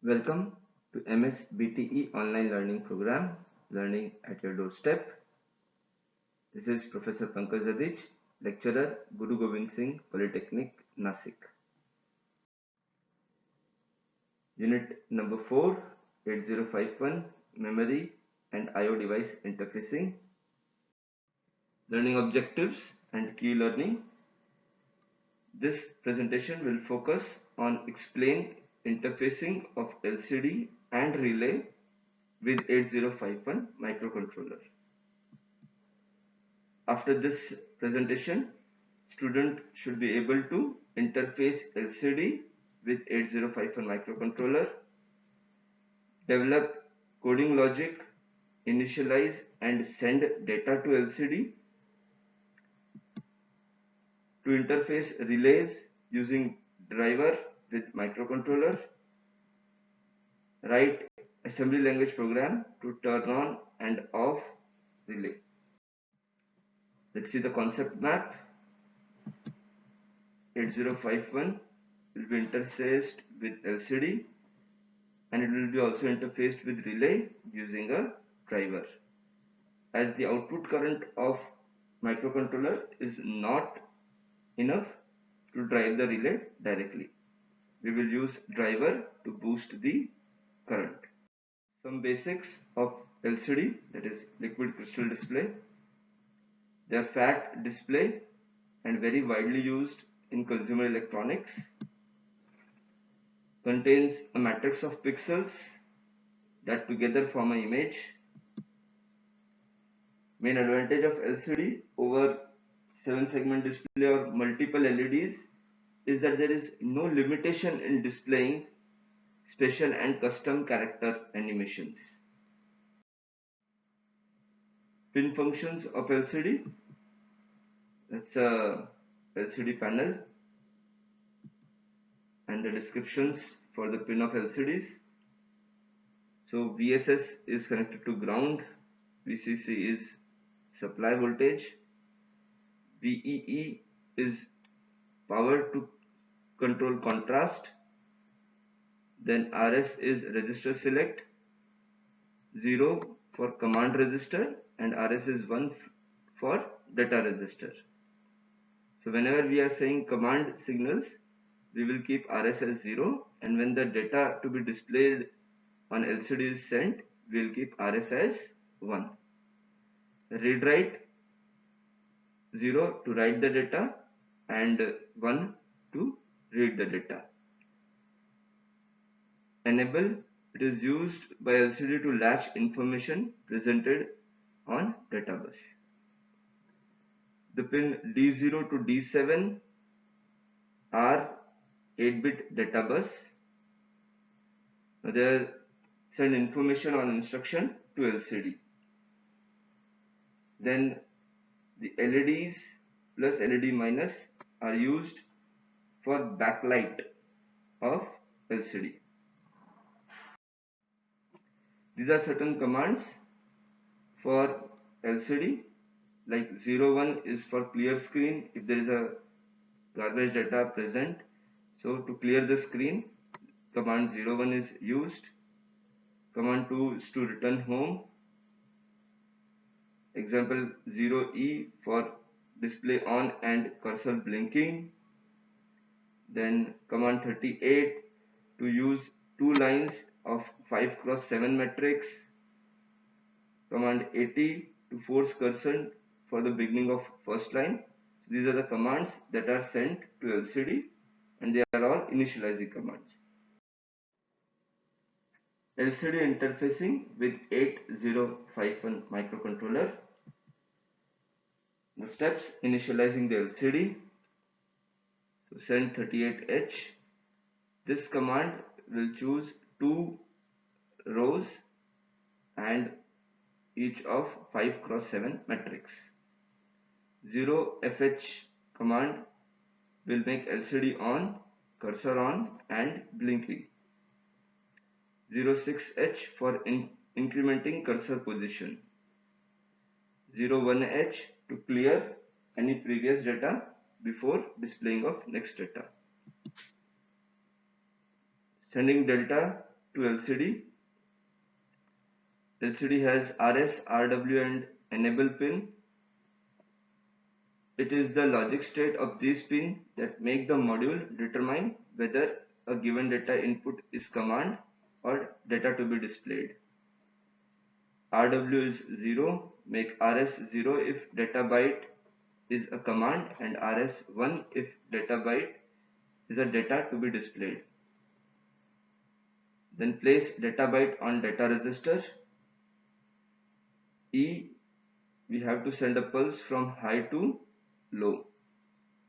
Welcome to MS BTE online learning program, Learning at Your Doorstep. This is Professor Pankaj Zadij, lecturer, Guru Gobind Singh Polytechnic, Nasik. Unit number 4, 8051, Memory and I/O device interfacing. Learning objectives and key learning. This presentation will focus on explain interfacing of LCD and relay with 8051 microcontroller. After this presentation, student should be able to interface LCD with 8051 microcontroller, develop coding logic, initialize and send data to LCD, to interface relays using driver with microcontroller, write assembly language program to turn on and off relay. Let's see the concept map. 8051 will be interfaced with LCD and it will be also interfaced with relay using a driver. As the output current of microcontroller is not enough to drive the relay directly, we will use driver to boost the current. Some basics of LCD, that is liquid crystal display. They are fat display and very widely used in consumer electronics. Contains a matrix of pixels that together form an image. Main advantage of LCD over 7-segment display or multiple LEDs is that there is no limitation in displaying special and custom character animations. Pin functions of LCD. That's a LCD panel and the descriptions for the pin of LCDs. So VSS is connected to ground, VCC is supply voltage, VEE is power to control contrast, then RS is register select, 0 for command register and RS is 1 for data register. So whenever we are saying command signals, we will keep RS as 0, and when the data to be displayed on LCD is sent, we will keep RS as 1. Read write, 0 to write the data and 1 to read the data. Enable, it is used by LCD to latch information presented on data bus. The pin D0 to D7 are 8-bit data bus. They send information on instruction to LCD. Then the LEDs plus LED minus are used for backlight of LCD. These are certain commands for LCD, like 01 is for clear screen if there is a garbage data present. So to clear the screen, command 01 is used. Command 2 is to return home. Example 0E for display on and cursor blinking. Then command 38 to use 2 lines of 5x7 matrix. Command 80 to force cursor for the beginning of first line. So these are the commands that are sent to LCD and they are all initializing commands. LCD interfacing with 8051 microcontroller. The steps: initializing the LCD. So send 38H. This command will choose 2 rows and each of 5x7 matrix. 0FH command will make LCD on, cursor on and blinking. 06H for incrementing cursor position. 01H to clear any previous data before displaying of next data. Sending delta to LCD. LCD has RS, RW and enable pin. It is the logic state of these pins that make the module determine whether a given data input is command or data to be displayed. RW is 0, make RS 0 if data byte is a command and RS 1 if data byte is a data to be displayed. Then place data byte on data register. E, we have to send a pulse from high to low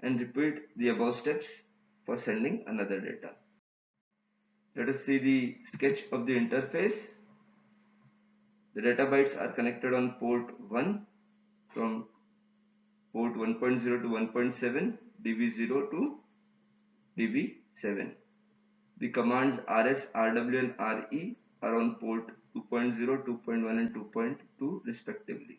and repeat the above steps for sending another data. Let us see the sketch of the interface. The data bytes are connected on port 1 from port 1.0 to 1.7, DB0 to DB7. The commands RS, RW and RE are on port 2.0, 2.1 and 2.2 respectively.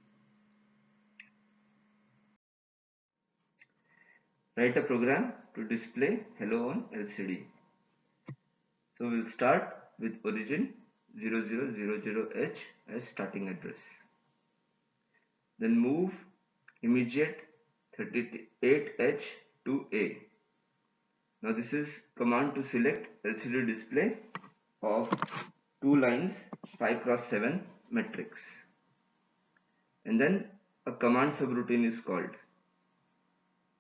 Write a program to display hello on LCD. So we'll start with origin 0000H as starting address. Then move immediate 38H to A. Now this is command to select LCD display of 2 lines 5x7 matrix. And then a command subroutine is called.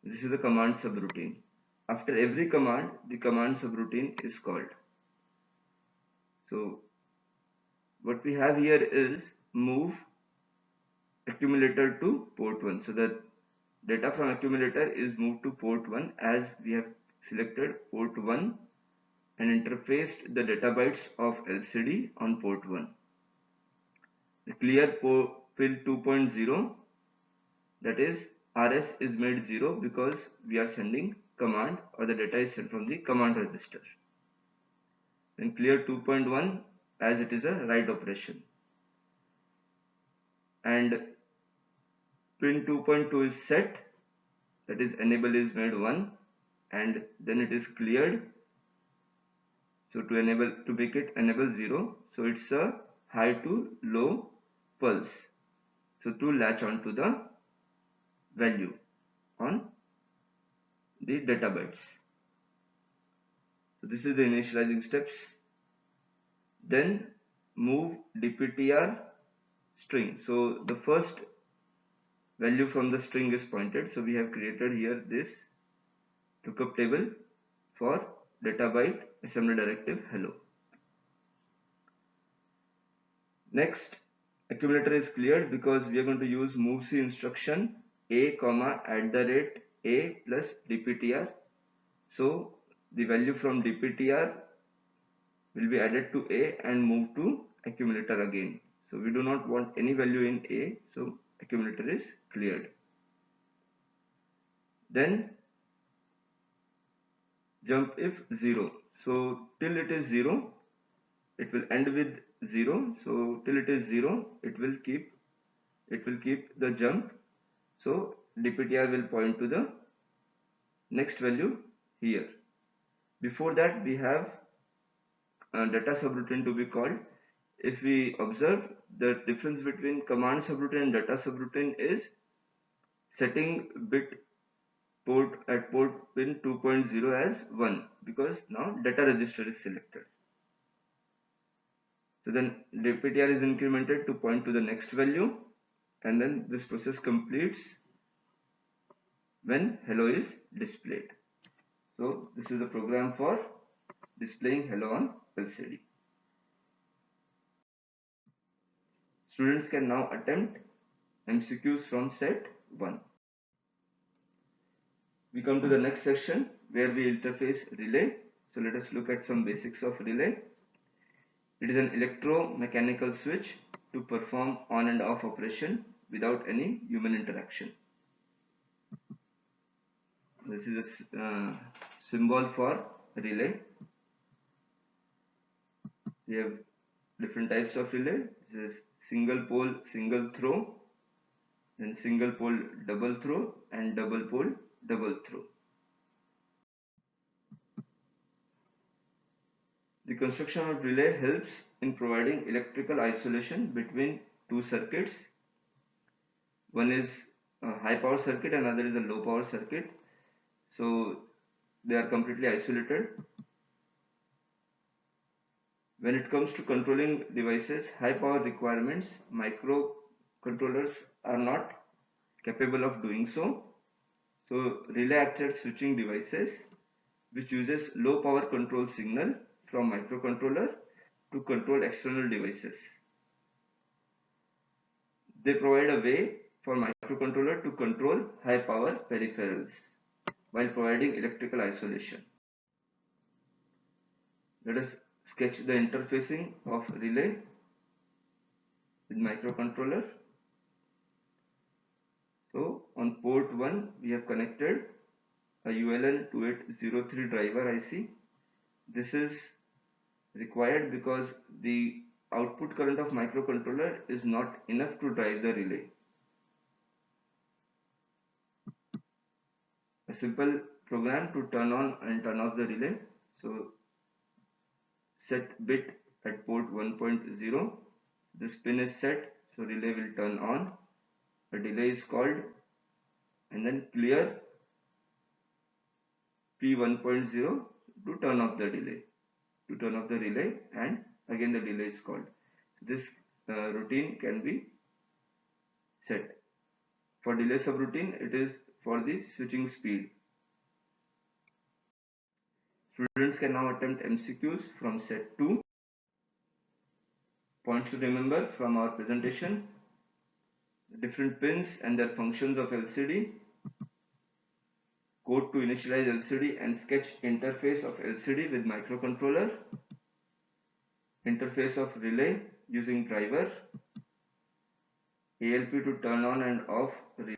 This is the command subroutine. After every command, the command subroutine is called. So what we have here is move accumulator to port 1. So the data from accumulator is moved to port 1 as we have selected port 1 and interfaced the data bytes of LCD on port 1. The clear pin 2.0, that is RS is made 0 because we are sending command or the data is sent from the command register. Then clear 2.1 as it is a write operation. And pin 2.2 is set, that is enable is made 1 and then it is cleared. So to make it enable 0, so it's a high to low pulse. So to latch on to the value on the data bytes. So this is the initializing steps. Then move dptr string. So the first value from the string is pointed. So we have created here this lookup table for data byte assembly directive hello. Next, accumulator is cleared because we are going to use movec instruction a comma @a plus dptr. So the value from dptr will be added to a and moved to accumulator again. So we do not want any value in a, so accumulator is cleared. Then jump if 0. So till it is 0, it will end with 0. So till it is 0, it will keep the jump. So dptr will point to the next value here. Before that, we have a data subroutine to be called. If we observe, the difference between command subroutine and data subroutine is setting bit port at port pin 2.0 as 1 because now data register is selected. So then dptr is incremented to point to the next value and then this process completes when hello is displayed. So this is the program for displaying hello on LCD. Students can now attempt MCQs from set 1. We come to the next section where we interface relay. So let us look at some basics of relay. It is an electromechanical switch to perform on and off operation without any human interaction. This is a symbol for relay. We have different types of relay. This is single pole single throw, then single pole double throw and double pole double throw. The construction of relay helps in providing electrical isolation between two circuits. One is a high power circuit and another is a low power circuit. So they are completely isolated. When it comes to controlling devices, high power requirements, microcontrollers are not capable of doing so. So relay acted switching devices, which uses low power control signal from microcontroller to control external devices. They provide a way for microcontroller to control high power peripherals while providing electrical isolation. Let us sketch the interfacing of relay with microcontroller. So on port 1 we have connected a ULN2803 driver IC. This is required because the output current of microcontroller is not enough to drive the relay. A simple program to turn on and turn off the relay. So set bit at port 1.0. This pin is set, so relay will turn on. A delay is called and then clear P1.0 to turn off the delay. To turn off the relay, and again the delay is called. This routine can be set. For delay subroutine, it is for the switching speed. Students can now attempt MCQs from set 2. Points to remember from our presentation: different pins and their functions of LCD, code to initialize LCD and sketch interface of LCD with microcontroller, interface of relay using driver, ALP to turn on and off relay.